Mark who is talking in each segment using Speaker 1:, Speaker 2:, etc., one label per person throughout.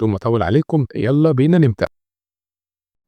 Speaker 1: بدون ما أطول عليكم يلا بينا نبدأ.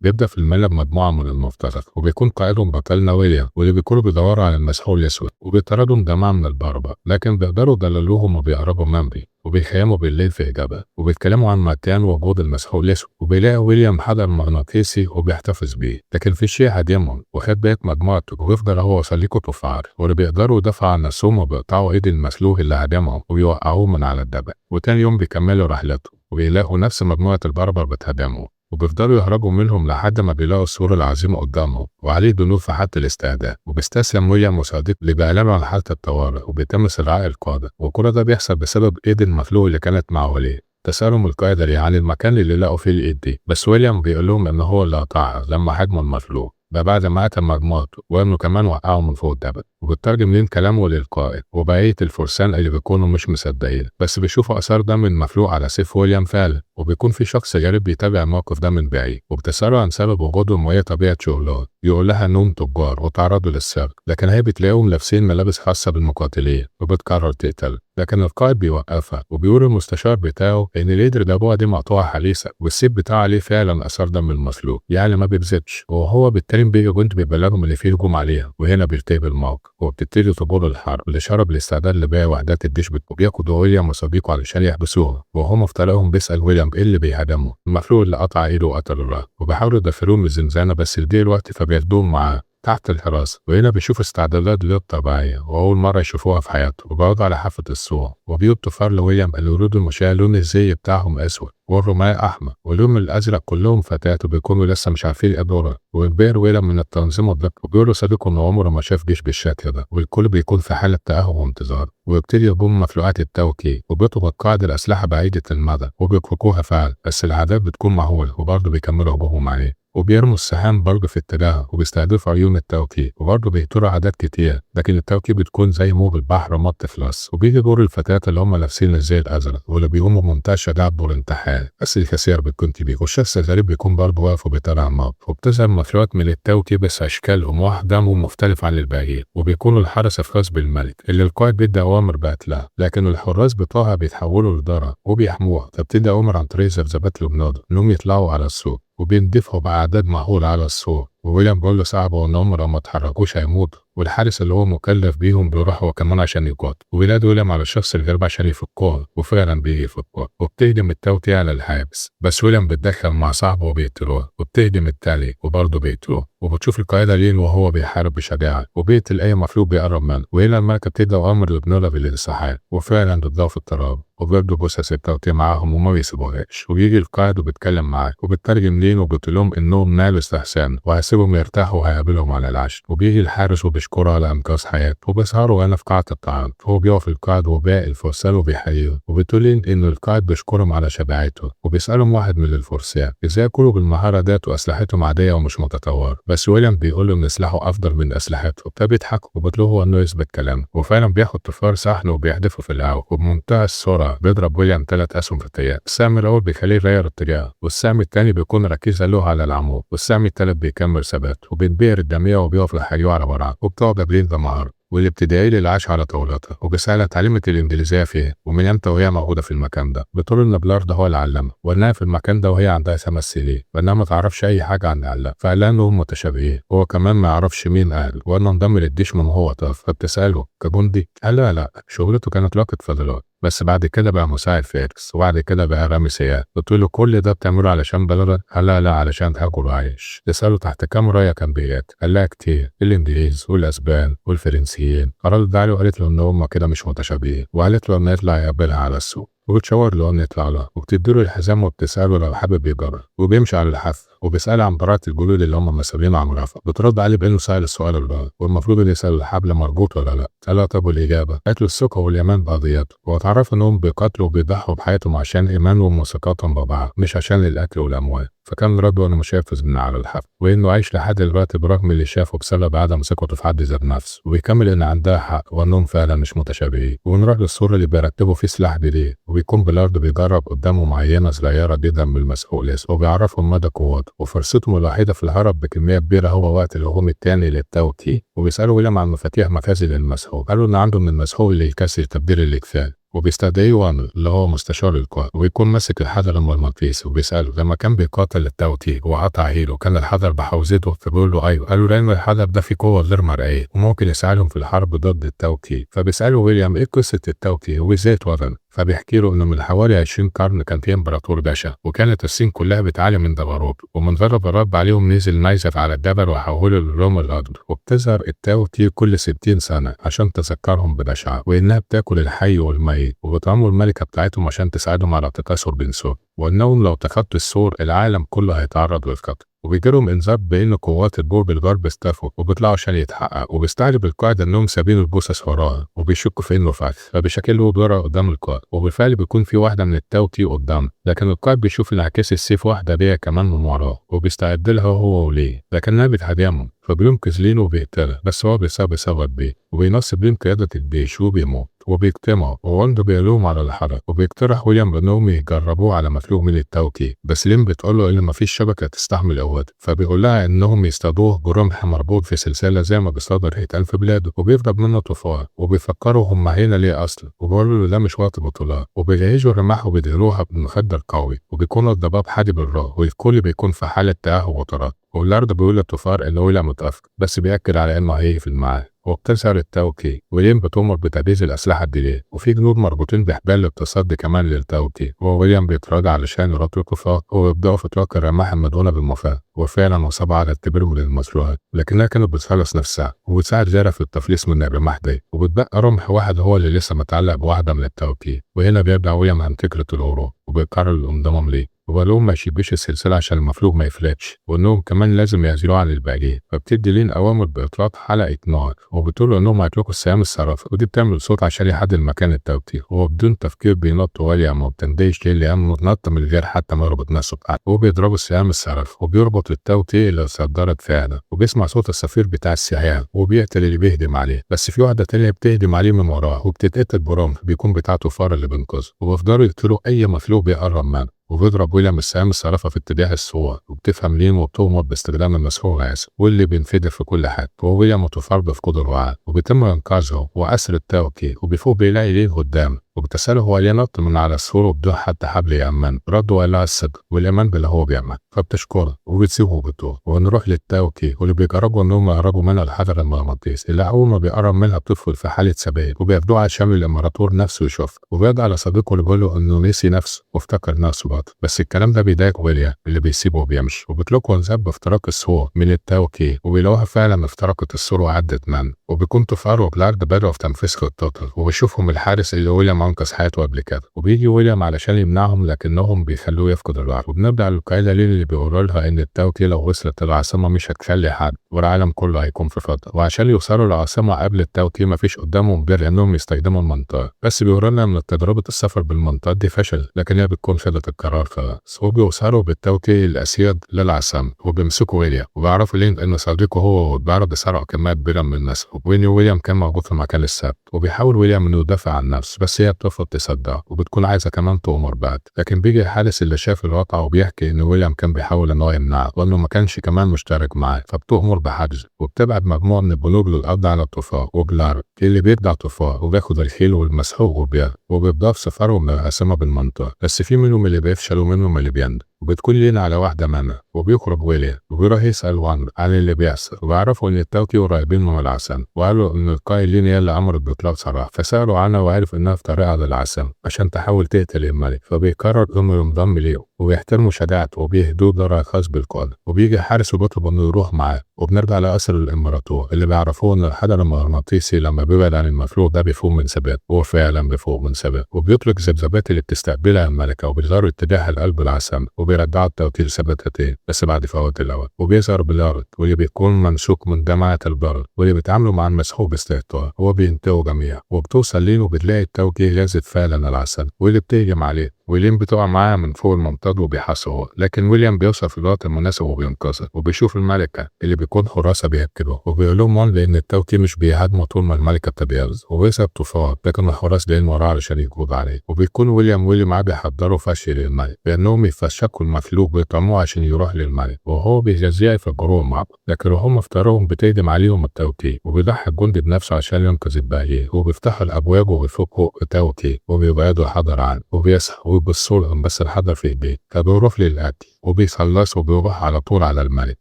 Speaker 1: بيبدأ في الملعب بمجموعة من المفترس وبيكون قائدهم بطلنا ويليام واللي بيكونوا بيدوروا على المسحور الأسود وبيطاردهم جماعة من البربر لكن بيقدروا يدللوهم وبيقربوا منبي وبيخيموا بالليل في إجابة وبيتكلموا عن مكان وجود المسحور الأسود وبيلاقي ويليام حجر مغناطيسي وبيحتفظ بيه لكن في شيء هدمهم وخد بالك مجموعته ويفضل هو وصديقه تفاعل واللي بيقدروا يدافعوا عن نفسهم وبيقطعوا إيد المسلوه اللي هدمهم وبيوقعوه من على الجبل وتاني يوم بيكملوا رحلتهم وبيلاقوا نفس مجموعة البربر بتهدمهم وبيفضلوا يهربوا منهم لحد ما بيلاقوا السور العظيم قدامهم وعليه دنور في حالة الاستعداد وبيستسلم ويليام وصديق اللي بيعلنوا عن حالة الطوارئ وبيتم استدعاء القادة وكل ده بيحصل بسبب ايد المخلوق اللي كانت مع وليه. تسألهم القائد عن المكان اللي لقوا فيه الايد دي بس ويليام بيقول لهم ان هو اللي قطعها لما هاجموا المخلوق ده بعد ما قتل مجموعته وانه كمان وقعه من فوق الجبل وبترجم لين كلامه للقائد وبقية الفرسان اللي بيكونوا مش مصدقين بس بيشوفوا اثار دم المخلوق على سيف ويليام فعلا وبيكون في شخص غريب بيتابع الموقف ده من بعيد وبتسأله عن سبب وجودهم وهي طبيعة شغلهم يقول لها انهم تجار وتعرضوا للسرقة لكن هي بتلاقيهم لابسين ملابس خاصة بالمقاتلين وبتقرر تقتل لكن القائد بيوقفها وبيقول المستشار بتاعه ان القدر ده ابوها دي مقطوعة حديثة والسيف بتاعه عليه فعلا اثار دم المخلوق يعني ما بيكذبش وهو بالتالي بيجي بنت بيبلغهم اللي فيه هجوم عليها وهنا بيرتقب الموقف وبتبتدي طابور الحرب اللي شرب الاستعداد لبيع وحدات الجيش وبياخدوا ويليام وصديقه علشان يحبسوهم وهم في طريقهم بيسأل ويليام ايه اللي بيهدمه المخلوق اللي قطع ايده وقتل الراجل وبيحاولوا يدفروه من الزنزانة بس لضيق الوقت فبياخدوهم معاه تحت الحراسة وهنا بيشوف استعدادات غير طبيعية وأول مرة يشوفوها في حياته وبيقعدوا على حافة السور وبيبطوا فار لويليام اللي يريدوا المشاة لون الزي بتاعهم أسود والرماية أحمر واللون الأزرق كلهم فتيات وبيكونوا لسه مش عارفين إيه دورها وبير ويليام من التنظيم والضبط وبيقولوا صديقه إن عمره ما شاف جيش بالشكل ده والكل بيكون في حالة تأهب وانتظار ويبتدي يقوم مخلوقات التوكيل وبيطلبوا قاعدة الأسلحة بعيدة المدى وبيفكوها فعلا بس الأعداد بتكون مهولة وبرضه بيكملوا هجومهم عليه وبيرموا السهام برضه في اتجاهها وبيستهدفوا عيون التوكيل وبرضه بيقتلوا أعداد كتير لكن التوكيل بتكون زي موج البحر ما بتخلص وبيجي دور الفتيات اللي هم لابسين الزي الأزرق واللي بيقوموا بمنتهى الشجاعة بدور انتحار بس الكثير بتكون كبير والشخص الغريب بيكون برضه واقف وبيتابع الموقف وبتظهر مخلوقات من التوكيل بس أشكالهم وأحجامهم مختلفة عن الباقيين وبيكونوا الحرس الخاص بالملك اللي القائد بيدي أوامر بقتلها لكن الحراس بتوعها بيتحولوا لضرر وبيحموها فبتدي أوامر عن طريق ذبذبات الجنود إنهم يطلعوا على السور وبيندفعوا بأعداد مهولة على السور وويليام بيقول له صعب ان هم لو ما اتحركوش هيموتوا والحارس اللي هو مكلف بيهم بيروح هو كمان عشان يقاتل وبينادي ويليام على الشخص الغريب عشان يفكوه وفعلا بيجي يفكوه وبتهجم التوتي على الحابس بس ويليام بيتدخل مع صاحبه وبيقتلوه وبتهجم التالي وبرضه بيقتلوه وبتشوف القائد لين وهو بيحارب بشجاعة وبيقتل أي مخلوق بيقرب منه وهنا الملكة بتدي أمر لابنها بالانسحاب وفعلا بتضاف في التراب وبياخدوا جثث التوتي معاهم وما بيسيبوهاش وبيجي القائد وبيتكلم معاه وبيترجم لين وبيقول إنهم نالوا استحسان وهيسيبهم يرتاحوا وهيقابلهم على العشاء وبيجي الحارس وبيشكره على إنقاذ حياته وبيسهروا هنا في قاعة الطعام وهو بيقف القائد وباقي الفرسان وبيحييه وبتقول إن القائد بيشكرهم على شجاعته وبيسألهم واحد من الفرسان إزاي يكونوا بالمهارة ديت وأسلحتهم عادية ومش متطورة بس ويليام بيقول له إن سلاحه أفضل من أسلحته فبيضحك وبيطلبوا إنه يثبت كلامه وفعلا بياخد طفار سحن وبيحدفه في الهواء وبمنتهى السرعة بيضرب ويليام 3 أسهم في التيار السهم الأول بيخليه يغير اتجاهه والسهم الثاني بيكون ركيزة له على العمود والسهم الثالث بيكمل ثبات وبينبهر الجميع وبيقف لحيوه على وراه وبتقعد قبلين بمهارة والابتدائي للعاش على طاولتها وبيسألها اتعلمت الإنجليزية فيه ومن امتى وهي موجودة في المكان ده بتقول إن بلار ده هو اللي علمها وإنها في المكان ده وهي عندها 5 سنين وإنها ما تعرفش أي حاجة عن أهلها فقال لها إنهم متشابهين هو كمان ما يعرفش مين أهله وإنه انضم للجيش من وهو طفل فبتسأله كجندي قال لها لا شغلته كانت لاقة فضلات بس بعد كده بقى مساعد فارس وبعد كده بقى رامي سياف بتقول له كل ده بتعمله علشان بلدك قال لها لا علشان تاكل وعيش تسأله تحت كام راية كان بيات قال لها كتير الإنجليز والأسبان والفرنسيين ردت عليه وقالت له إن هم كده مش متشابهين وقالت له إنه يطلع يقابلها على السوق وبتشاور له إنه يطلع لها وبتديله الحزام وبتسأله لو حابب يجرب وبيمشي على الحافة وبيسأل عن براءة الجلود اللي هم مسؤولين عن مرافق بترد عليه بإنه سأل السؤال الغلط والمفروض إنه يسأل الحبل مربوط ولا لا قال لها طب والإجابة قالت له الثقة والإيمان بقضيته وتعرف إنهم بيقاتلوا وبيضحوا بحياتهم عشان إيمانهم وثقتهم ببعض مش عشان الأكل والأموال فكان رده إنه مش هيفوز من على الحفل وإنه عايش لحد دلوقتي برغم اللي شافه بسبب عدم ثقته في حد ذات نفسه وبيكمل إن عندها حق وإنهم فعلا مش متشابهين ونروح للصورة اللي بيرتبوا فيه سلاح جديد وبيكون بلارد بيجرب قدامه معينة صغيرة جدا من المسؤول وبيعرفهم مدى قوته وفرصتهم الوحيدة في الهرب بكمية كبيرة هو وقت الهجوم الثاني للتوكي وبيسألوا ويليام عن مفاتيح مخازن المسحور قالوا إن عنده من المسحور اللي يكسر تبديل الإكفاء وبيستدعيه وانر اللي هو مستشار القائد، ويكون ماسك الحجر المغناطيسي وبيسأله لما كان بيقاتل التاوتي وقطع ايده كان الحجر بحوزته، فبيقول له ايوه. قال له لان الحجر ده فيه قوه غير مرئيه وممكن يساعدهم في الحرب ضد التاوتي. فبيسأله ويليام ايه قصه التاوتي وازاي اتولد، فبيحكي له انه من حوالي 20 قرن كان في امبراطور باشا وكانت الصين كلها بتعاني من ضربات، ومن ضرب الرب عليهم نزل نيزك على الجبل وحوله للروم الارض، وبتظهر التاوتي كل 60 سنه عشان تذكرهم ببشعه وانها بتاكل الحي والميت، وبتعمل الملكه بتاعتهم عشان تساعدهم على تكاثر بنسور، وانهم لو تخطوا السور العالم كله هيتعرض للقتل. وبيجيلهم انذار بان قوات البور بالغرب استفوا وبيطلعوا عشان يتحقق، وبيستعجب القائد انهم سابين الجثث وراها وبيشكوا في انه فخ، فبيشكلوا دورة قدام القائد، وبالفعل بيكون في واحده من التاوتي قدام، لكن القائد بيشوف انعكاس السيف واحده ليها كمان من وراه وبيستعد لها هو وليه، لكنها بتهاجمهم فبينقذ لين وبيقتلها، بس هو بيصاب بيه وبينصب لين قيادة الجيش وبيموت وبيجتمعوا، وعنده بيلوم على الحرب، وبيقترح ويليام انهم يجربوه على مخلوق من التاوتي، بس لين بتقول له ان مفيش شبكه تستحمل قوته، فبيقول لها انهم يصطادوه برمح مربوط في سلسله زي ما بيصطاد الحيتان في بلاده، وبيضرب منه طوفان، وبيفكروا هم هنا ليه اصلا، وبيقولوا له ده مش وقت بطولات، وبيجهزوا الرماح وبيديروها بمخدر قوي، وبيكون الضباب حادي بالراء، والكل بيكون في حاله تاهب وتردد، والارض بيقول للطفار ان ويليام متأخر بس بيأكد على انه هيجي في الميعاد، وبتظهر التاوتي ولين بتؤمر بتجهيز الأسلحة الجديدة، وفي جنود مربوطين بحبال للتصدي كمان للتاوتي، وويليام بيتراجع علشان يراقب الكفار، ويبدأوا في إطلاق الرماح المدهونة بالمفاعل، وفعلا أصاب عدد كبير من المصلوحات، لكنها كانت بتخلص نفسها وبتساعد جارة في التفليس من الرماح دي، وبتبقى رمح واحد هو اللي لسه متعلق بواحدة من التاوتي، وهنا بيبدأ ويليام عن فكرة الهروب، وبيقرر الانضمام ليه، وقالهم ما يشبش السلسلة عشان المفلوج ما يفلتش، وانهم كمان لازم يعزلوه عن الباقيين، فبتدي لين اوامر باطلاق حلقة نار، وبتقول انهم هيطلقوا السهام الصرافة، ودي بتعمل صوت عشان يحدد مكان التوتير، وهو بدون تفكير بينط ويليام وبتنديش ليه لانه نط من غير حتى ما يربط نفسه بحد، وبيضربوا السهام الصرافة وبيربط التوتير اللي صدرت فعلا، وبيسمع صوت الصفير بتاع السهام وبيقتل اللي بيهدم عليه، بس في واحدة تانية بتهدم عليه من وراه وبتتقتل برمح بيكون بتاعته فار اللي بينقذه، وبيفضلوا يقتلوا اي مخلوق بيقرب منه، وبيضرب ويليام السهام الصرافة في اتجاه الصور، وبتفهم لين وبتؤمر باستخدام المسحور العسل واللي بينفجر في كل حاجة، وويليام متفرد في قدر وعاء، وبيتم إنقاذه وأسر التاوتي، وبيفوق بيلاقي لين قدامه وبتسأله هو ليه نط من على السور وبدون حتى حبل يأمن، رد وقال لها الصدق والإيمان باللي هو بيعمل، فبتشكره وبتسيبه وبتروح، ونروح للتاوتي واللي بيجربوا إنهم يقربوا منها الحجر المغناطيسي اللي أول ما بيقرب منها بتدخل في حالة ثبات، وبياخدوها عشان الإمبراطور نفسه يشوف، وبيرجع على صديقه اللي بيقول له إنه نسي نفسه وافتكر نفسه برضه، بس الكلام ده بيضايق ويليام اللي بيسيبه وبيمشي، وبيطلقوا انذار بافتراق السور من التاوتي، وبيلاقوها فعلا افترقت السور وعدت من، وبيكون طفار وبلارد بدأوا في تنفيذ خطتهم، وبيشوفهم الحارس اللي ويليام أنقذ حياته قبل كده، وبيجي ويليام علشان يمنعهم لكنهم بيخلوه يفقد الوعي، وبنبدأ القايلة لين اللي بيقولوا لها إن التاوتي لو وصلت العاصمة مش هتخلي حد والعالم كله هيكون في فضل، وعشان يوصلوا للعاصمة قبل التاوتي مفيش قدامهم غير إنهم يستخدموا المنطقة، بس بيقولوا لنا إن تجربة السفر بالمنطقة دي فشل، لكن هي بتكون خدت القرار خلاص، وبيوصلوا بالتاوتي الأسياد للعاصمة، وبيمسكوا ويليام، وبيعرفوا لين إن صديقه هو بيعرض يسرق كميات كبيرة من الناس، ويليام كان موجود في المكان السبت، وبيحاول ويليام إنه يدافع عن نفسه، بس هي بترفض تصدقه وبتكون عايزة كمان تؤمر بعد، لكن بيجي الحارس اللي شاف الواقع وبيحكي إن ويليام كان بيحاول إن هو يمنعه وإنه ما كانش كمان مشترك معاه، فبتؤمر بحجزه، وبتبعت مجموعة من البنوك للقبض على الطفاة وجلار اللي بيرجع طفاة وبياخد الخيل والمسحوق وبيبدأ في سفرهم للعاصمة بالمنطقة، بس في منهم اللي بيفشل ومنهم اللي بيندم، وبتكون لينا على واحدة منها، وبيخرج ويليام وبيروح يسأل وان عن اللي بيحصل، وبيعرفوا إن التاوتي قريبين من العاصمة، وقالوا إن القائد لين هي اللي أمرت بإطلاق سراح، فسألوا عنها وعرف إنها في طريقها للعاصمة عشان تحاول تقتل الملك، فبيقرر إنه ينضم ليهم وبيحترموا شجاعته وبيهدوه دور خاص بالقائد، وبيجي حارس وبيطلب إنه يروح معاه، وبنرجع لأسر الإمبراطور اللي بيعرفوه إن الحجر المغناطيسي لما بيبعد عن المفلوج ده بيفوق من ثبات، هو فعلا بيفوق من ثبات، وبيطلق ذبذبات اللي بتستقبلها الملكة وبيظهروا اتجاه قلب العاصمة، وبيرجعوا التوتير ثبتتين بس بعد فوات الأول، وبيظهر بلارد واللي بيكون ممسوك من جماعة البرد واللي بيتعاملوا مع المسحوق باستهتار، هو بينتهوا جميعا، وبتوصل لين وبتلاقي التوتير يزد فعلا العسل واللي بتهجم عليه، ويلين بتقع معاها من فوق المنطاد وبيحاصرها، لكن ويليام بيوصل في الوقت المناسب وبينقذها، وبيشوف الملكة اللي بيكون حراسة بيأكدوا، وبيقول لهم وان لأن التوكي مش بيهاجموا طول ما الملكة بتبيض، وبيسأل طوفان لكن الحراس جايين وراه علشان يقبضوا عليه، وبيكون ويليام واللي معاه بيحضروا فشي للملك بأنهم يفشكوا المفلوج ويطعموه عشان يروح للملك، وهو بيجزيه يفجروه معه، لكن هم افتراهم بتهدم عليهم التوكي، وبيضحي الجندي بنفسه عشان ينقذ الباقيين، وبيفتحوا الأبواب وبيفكوا التوكي وبيبعدوا الحجر عنه، وبيصحى ويبصوا لهم بس الحجر في ايديه، فبيروح للقتل وبيخلص وبيروح على طول على الملك.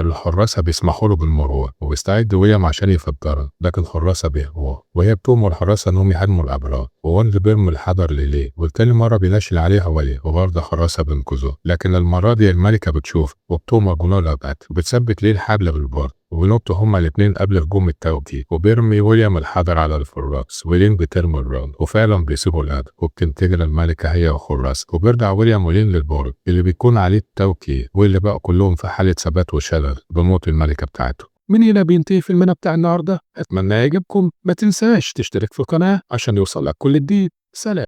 Speaker 1: الحراسة بيسمحوا له بالمرور وبيستعد ويليام عشان يفجرها، لكن الحراسة بيهربوا وهي بتؤمر الحراسة انهم يهاجموا الابرار، وون بيرمي الحجر ليه، والتاني مرة بينشل عليها ولي وبرضه الحراسة بينقذوه، لكن المرة دي الملكة بتشوف وبتؤمر جنودها القتل وبتثبت ليه الحبل بالبار، وبينطوا هما الاتنين قبل هجوم التوكي، وبيرمي ويليام الحجر على الحراس، ولين بترمي الرمل وفعلا بيسيبوا القتل، وبتنتقل الملكة هي وحراس، وبيرجع ويليام ولين للبرج اللي بيكون عليه التوكي، واللي بقى كلهم في حالة ثبات وشلل بموت الملكة بتاعته. من هنا بينتهي فيلمنا بتاع النهارده، اتمنى يعجبكم، ما تنساش تشترك في القناة عشان يوصلك كل جديد. سلام.